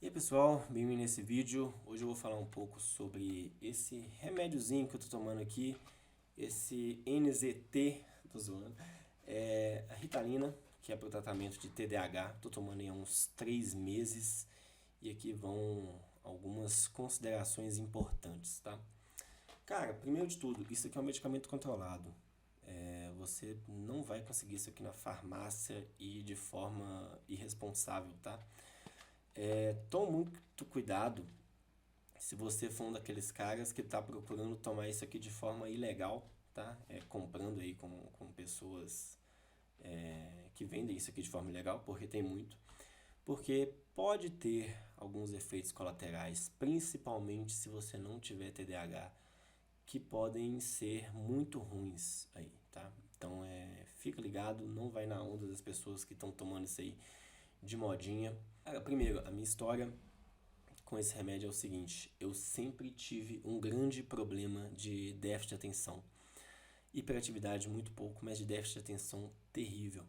E aí pessoal, bem-vindo nesse vídeo. Hoje eu vou falar um pouco sobre esse remédiozinho que eu tô tomando aqui, esse NZT, tô zoando, é a Ritalina, que é para o tratamento de TDAH. Tô tomando há uns 3 meses e aqui vão algumas considerações importantes, tá? Cara, primeiro de tudo, isso aqui é um medicamento controlado. Você não vai conseguir isso aqui na farmácia e de forma irresponsável, tá? Tome muito cuidado se você for um daqueles caras que está procurando tomar isso aqui de forma ilegal, tá? Comprando aí com pessoas que vendem isso aqui de forma ilegal, porque tem muito. Porque pode ter alguns efeitos colaterais, principalmente se você não tiver TDAH, que podem ser muito ruins aí, tá? Então fica ligado, não vai na onda das pessoas que estão tomando isso aí de modinha. Primeiro, a minha história com esse remédio é o seguinte: eu sempre tive um grande problema de déficit de atenção. Hiperatividade muito pouco, mas de déficit de atenção terrível.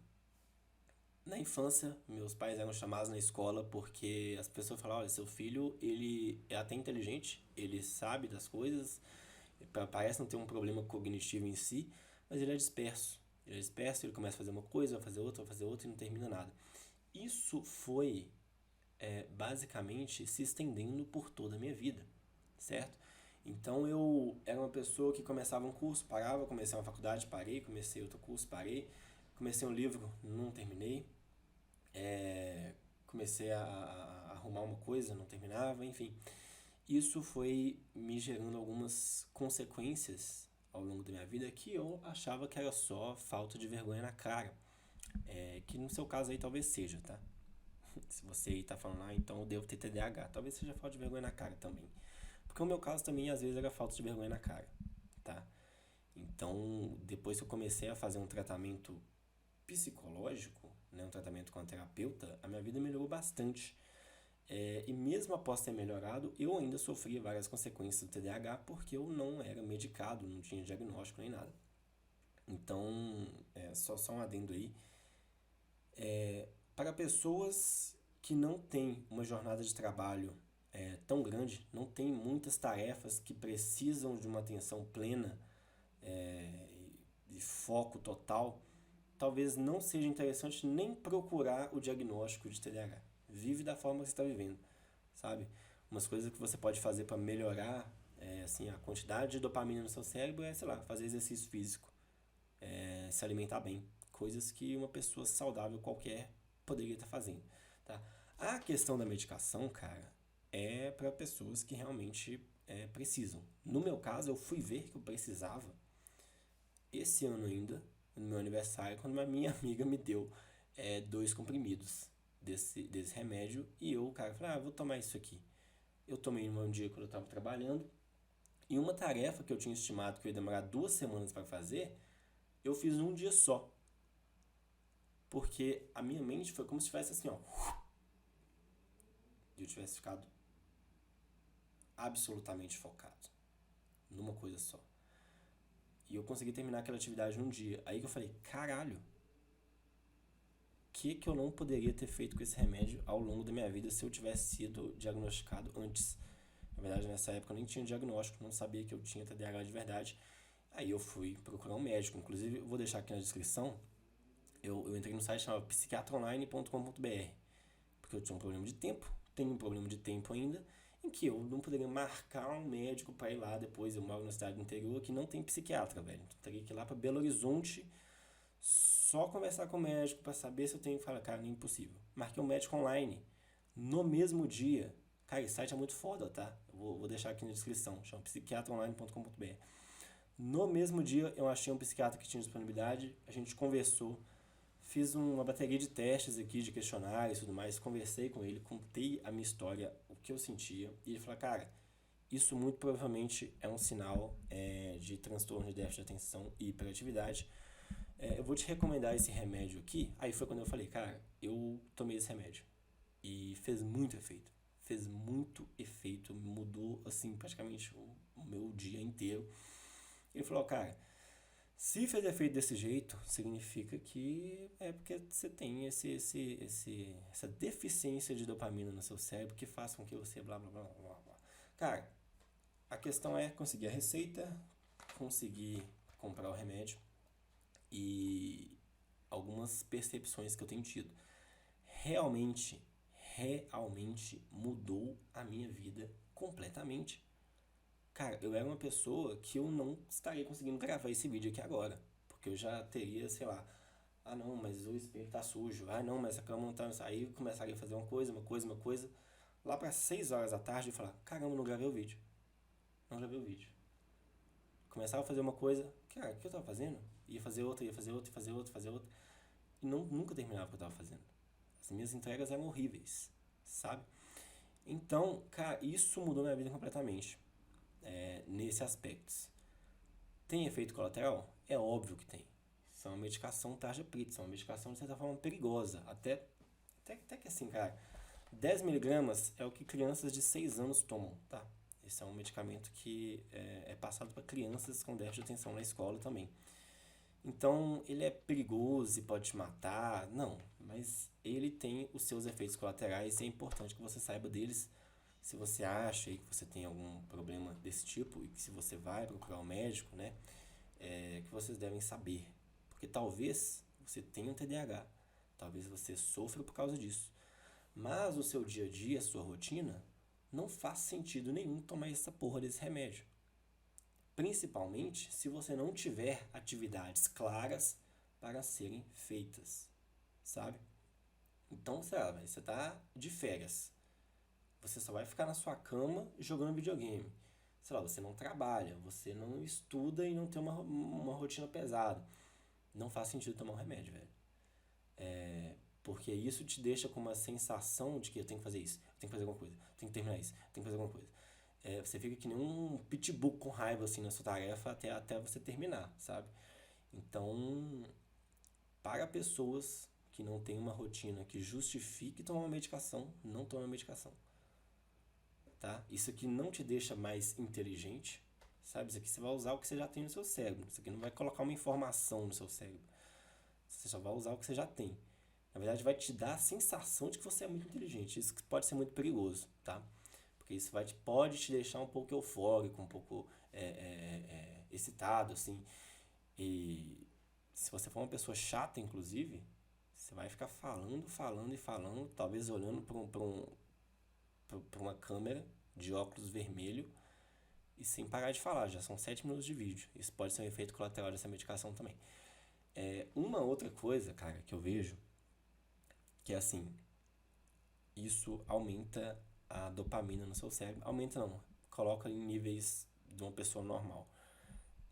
Na infância, meus pais eram chamados na escola porque as pessoas falavam: olha, seu filho, ele é até inteligente, ele sabe das coisas, parece não ter um problema cognitivo em si, mas ele é disperso. Ele é disperso, ele começa a fazer uma coisa, vai fazer outra e não termina nada. Isso foi basicamente se estendendo por toda a minha vida, certo? Então eu era uma pessoa que começava um curso, parava, comecei uma faculdade, parei, comecei outro curso, parei, comecei um livro, não terminei, comecei a arrumar uma coisa, não terminava, enfim. Isso foi me gerando algumas consequências ao longo da minha vida que eu achava que era só falta de vergonha na cara. Que no seu caso aí talvez seja, tá? Se você aí tá falando, então eu devo ter TDAH, talvez seja falta de vergonha na cara também. Porque o meu caso também às vezes era falta de vergonha na cara, tá? Então, depois que eu comecei a fazer um tratamento psicológico, né, um tratamento com a terapeuta, a minha vida melhorou bastante. E mesmo após ter melhorado, eu ainda sofria várias consequências do TDAH porque eu não era medicado, não tinha diagnóstico nem nada. Então, só um adendo aí. Para pessoas que não têm uma jornada de trabalho tão grande, não tem muitas tarefas que precisam de uma atenção plena e foco total, talvez não seja interessante nem procurar o diagnóstico de TDAH. Vive da forma que você está vivendo, sabe? Umas coisas que você pode fazer para melhorar assim, a quantidade de dopamina no seu cérebro é, sei lá, fazer exercício físico, se alimentar bem. Coisas que uma pessoa saudável qualquer poderia estar fazendo, tá? A questão da medicação, cara, é para pessoas que realmente precisam. No meu caso, eu fui ver que eu precisava esse ano ainda, no meu aniversário, quando a minha amiga me deu 2 comprimidos desse remédio e eu, cara, falei, vou tomar isso aqui. Eu tomei um dia quando eu estava trabalhando e uma tarefa que eu tinha estimado que eu ia demorar 2 semanas para fazer, eu fiz num dia só. Porque a minha mente foi como se tivesse assim, ó. E eu tivesse ficado absolutamente focado numa coisa só. E eu consegui terminar aquela atividade num dia. Aí que eu falei, caralho, que eu não poderia ter feito com esse remédio ao longo da minha vida se eu tivesse sido diagnosticado antes? Na verdade, nessa época eu nem tinha diagnóstico, não sabia que eu tinha TDAH de verdade. Aí eu fui procurar um médico. Inclusive, eu vou deixar aqui na descrição. Eu entrei no site chamado psiquiatraonline.com.br porque eu tinha um problema de tempo, tenho um problema de tempo ainda, em que eu não poderia marcar um médico para ir lá depois. Eu moro na cidade do interior que não tem psiquiatra, velho. Então, eu teria que ir lá para Belo Horizonte só conversar com o médico para saber se eu tenho que falar, cara, não é impossível. Marquei um médico online no mesmo dia. Cara, esse site é muito foda, tá? Eu vou deixar aqui na descrição, chama psiquiatraonline.com.br. No mesmo dia eu achei um psiquiatra que tinha disponibilidade, a gente conversou, fiz uma bateria de testes aqui, de questionários e tudo mais, conversei com ele, contei a minha história, o que eu sentia, e ele falou, cara, isso muito provavelmente é um sinal de transtorno de déficit de atenção e hiperatividade. Eu vou te recomendar esse remédio aqui. Aí foi quando eu falei, cara, eu tomei esse remédio. E fez muito efeito. Fez muito efeito, mudou assim praticamente o meu dia inteiro. Ele falou, cara, Se fez efeito desse jeito, significa que é porque você tem essa deficiência de dopamina no seu cérebro que faz com que você blá blá blá blá blá. Cara, a questão é conseguir a receita, conseguir comprar o remédio e algumas percepções que eu tenho tido. Realmente, realmente mudou a minha vida completamente. Cara, eu era uma pessoa que eu não estaria conseguindo gravar esse vídeo aqui agora. Porque eu já teria, sei lá, ah não, mas o espelho tá sujo. Ah não, mas a cama não tá. Aí eu começaria a fazer uma coisa, uma coisa, uma coisa. Lá para 6 horas da tarde eu falar, caramba, não gravei o vídeo. Não gravei o vídeo. Começava a fazer uma coisa, cara, o que eu tava fazendo? Ia fazer outra, ia fazer outra, ia fazer outra, fazer outra. E não, nunca terminava o que eu tava fazendo. As minhas entregas eram horríveis, sabe? Então, cara, isso mudou minha vida completamente. Nesse aspecto. Tem efeito colateral? É óbvio que tem. Isso é uma medicação tarja preta, isso é uma medicação de certa forma perigosa. Até que assim, cara, 10 miligramas é o que crianças de 6 anos tomam, tá? Esse é um medicamento que é passado para crianças com déficit de atenção na escola também. Então, ele é perigoso e pode te matar? Não, mas ele tem os seus efeitos colaterais e é importante que você saiba deles. Se você acha aí que você tem algum problema desse tipo e que se você vai procurar um médico, né, que vocês devem saber. Porque talvez você tenha um TDAH, talvez você sofra por causa disso. Mas o seu dia a dia, a sua rotina, não faz sentido nenhum tomar essa porra desse remédio. Principalmente se você não tiver atividades claras para serem feitas, sabe? Então, sei lá, você tá de férias. Você só vai ficar na sua cama jogando videogame. Sei lá, você não trabalha, você não estuda e não tem uma rotina pesada. Não faz sentido tomar um remédio, velho. Porque isso te deixa com uma sensação de que eu tenho que fazer isso, eu tenho que fazer alguma coisa, eu tenho que terminar isso, eu tenho que fazer alguma coisa. Você fica que nem um pitbull com raiva assim na sua tarefa até você terminar, sabe? Então, para pessoas que não têm uma rotina que justifique tomar uma medicação, não tome uma medicação. Tá? Isso aqui não te deixa mais inteligente, sabe? Isso aqui você vai usar o que você já tem no seu cérebro. Isso aqui não vai colocar uma informação no seu cérebro. Você só vai usar o que você já tem. Na verdade, vai te dar a sensação de que você é muito inteligente. Isso pode ser muito perigoso, tá? Porque isso pode te deixar um pouco eufórico, um pouco excitado, assim. E se você for uma pessoa chata, inclusive, você vai ficar falando, falando e falando, talvez olhando para uma câmera de óculos vermelho e sem parar de falar. Já são 7 minutos de vídeo. Isso pode ser um efeito colateral dessa medicação também. Uma outra coisa, cara, que eu vejo, que é assim, isso aumenta a dopamina no seu cérebro. Aumenta não, coloca em níveis de uma pessoa normal.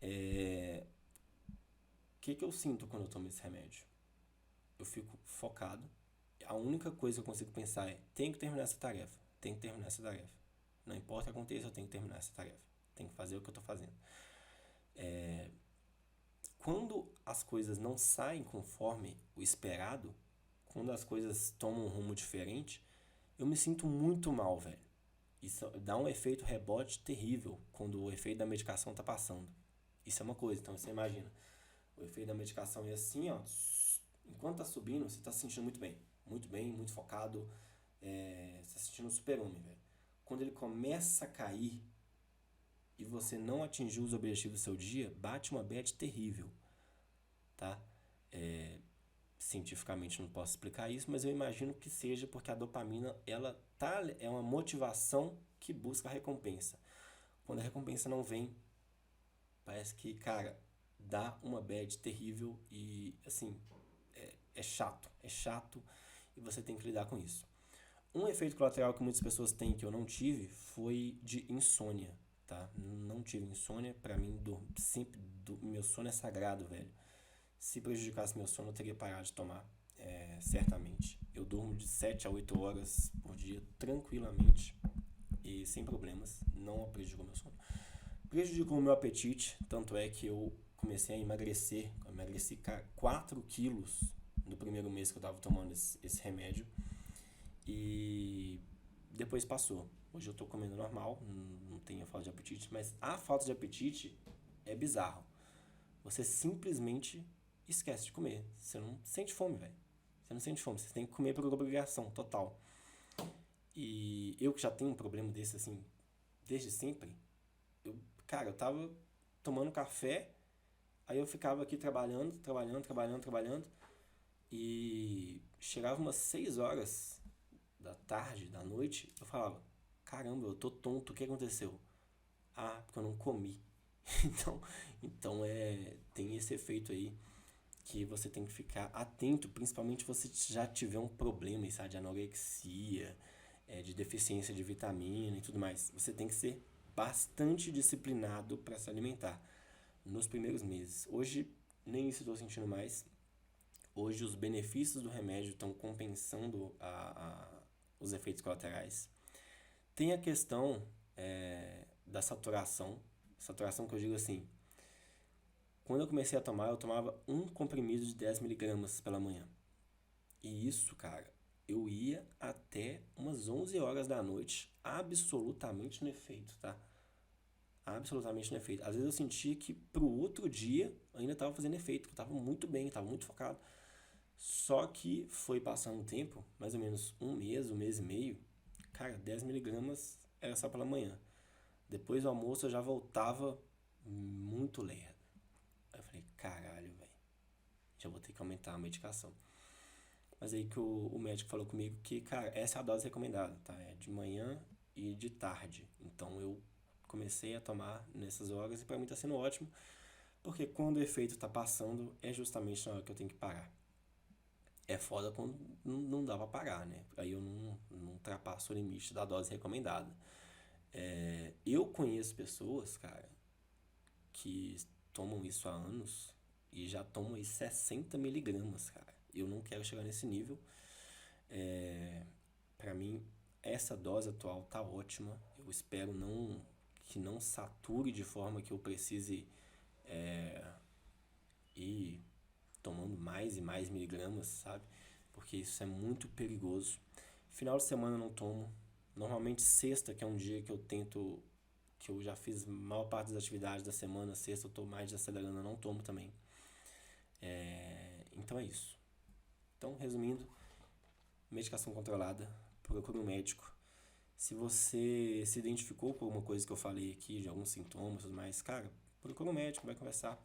O que eu sinto quando eu tomo esse remédio? Eu fico focado. A única coisa que eu consigo pensar é, tenho que terminar essa tarefa, tenho que terminar essa tarefa. Não importa o que aconteça, eu tenho que terminar essa tarefa. Tenho que fazer o que eu estou fazendo. Quando as coisas não saem conforme o esperado, quando as coisas tomam um rumo diferente, eu me sinto muito mal, velho. Isso dá um efeito rebote terrível quando o efeito da medicação tá passando. Isso é uma coisa, então você imagina. O efeito da medicação é assim, ó. Enquanto tá subindo, você tá se sentindo muito bem. Muito bem, muito focado. Você tá se sentindo um super-homem, velho. Quando ele começa a cair e você não atingiu os objetivos do seu dia, bate uma bad terrível, tá? Cientificamente não posso explicar isso, mas eu imagino que seja porque a dopamina é uma motivação que busca a recompensa. Quando a recompensa não vem, parece que, cara, dá uma bad terrível e, assim, é chato e você tem que lidar com isso. Um efeito colateral que muitas pessoas têm que eu não tive foi de insônia, tá? Não tive insônia, pra mim meu sono é sagrado, velho. Se prejudicasse meu sono, eu teria parado de tomar, certamente. Eu durmo de 7 a 8 horas por dia, tranquilamente e sem problemas. Não prejudicou meu sono. Prejudicou o meu apetite, tanto é que eu comecei a emagrecer. Eu emagreci 4 quilos no primeiro mês que eu estava tomando esse remédio. E depois passou. Hoje eu tô comendo normal, não tenho falta de apetite, mas a falta de apetite é bizarro. você simplesmente esquece de comer. Você não sente fome, velho. Você não sente fome, você tem que comer por obrigação total. E eu que já tenho um problema desse, assim, desde sempre, cara, eu tava tomando café, aí eu ficava aqui trabalhando, e chegava umas 6 horas da tarde, da noite, eu falava, caramba, eu tô tonto, o que aconteceu? Ah, porque eu não comi. Então, tem esse efeito aí que você tem que ficar atento, principalmente se você já tiver um problema, sabe, de anorexia, de deficiência de vitamina e tudo mais. Você tem que ser bastante disciplinado para se alimentar nos primeiros meses. Hoje, nem isso estou sentindo mais. Hoje, os benefícios do remédio estão compensando os efeitos colaterais. Tem a questão da saturação. Saturação que eu digo assim, quando eu comecei a tomar, eu tomava um comprimido de 10 miligramas pela manhã. E isso, cara, eu ia até umas 11 horas da noite, absolutamente no efeito, tá? Absolutamente no efeito. Às vezes eu sentia que pro outro dia ainda estava fazendo efeito, que eu tava muito bem, tava muito focado. Só que foi passando o tempo, mais ou menos um mês e meio, cara, 10 miligramas era só pela manhã. Depois do almoço eu já voltava muito lerdo. Aí eu falei, caralho, velho, já vou ter que aumentar a medicação. Mas aí que o médico falou comigo que, cara, essa é a dose recomendada, tá? É de manhã e de tarde. Então eu comecei a tomar nessas horas e pra mim tá sendo ótimo, porque quando o efeito tá passando é justamente na hora que eu tenho que parar. É foda quando não dá pra parar, né? Aí eu não ultrapasso o limite da dose recomendada. Eu conheço pessoas, cara, que tomam isso há anos e já tomam aí 60 miligramas, cara. Eu não quero chegar nesse nível. Para mim, essa dose atual tá ótima. Eu espero que não sature de forma que eu precise ir tomando mais e mais miligramas, sabe? Porque isso é muito perigoso. Final de semana eu não tomo. Normalmente sexta, que é um dia que eu tento, que eu já fiz a maior parte das atividades da semana, sexta eu tô mais desacelerando, eu não tomo também. Então é isso. Então, resumindo, medicação controlada, procure um médico. Se você se identificou com alguma coisa que eu falei aqui, de alguns sintomas e tudo mais, cara, procura um médico, vai conversar.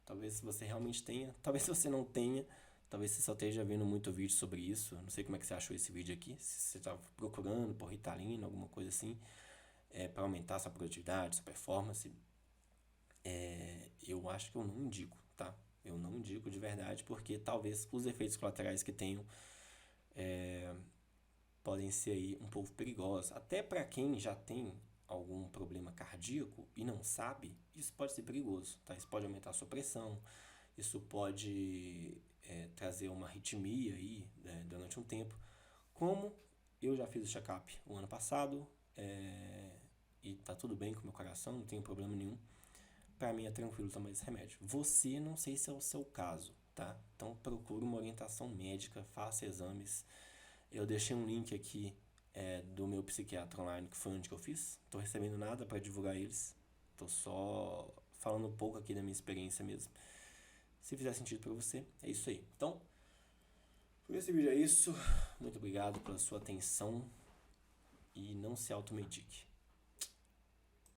Talvez você realmente tenha, talvez você não tenha, talvez você só esteja vendo muito vídeo sobre isso. Não sei como é que você achou esse vídeo aqui, se você está procurando por Ritalina, alguma coisa assim, para aumentar sua produtividade, sua performance. Eu acho que eu não indico, tá? Eu não indico de verdade, porque talvez os efeitos colaterais que tenham podem ser aí um pouco perigosos. Até para quem já tem algum problema cardíaco e não sabe, isso pode ser perigoso, tá? Isso pode aumentar a sua pressão, isso pode trazer uma arritmia aí, né, durante um tempo. Como eu já fiz o check-up o ano passado e tá tudo bem com o meu coração, não tenho problema nenhum. Para mim é tranquilo tomar esse remédio. Você, não sei se é o seu caso, tá? Então procure uma orientação médica, faça exames. Eu deixei um link aqui do meu psiquiatra online, que foi onde que eu fiz. Tô recebendo nada para divulgar eles. Tô só falando um pouco aqui da minha experiência mesmo. Se fizer sentido para você, é isso aí. Então, por esse vídeo é isso. Muito obrigado pela sua atenção e não se automedique.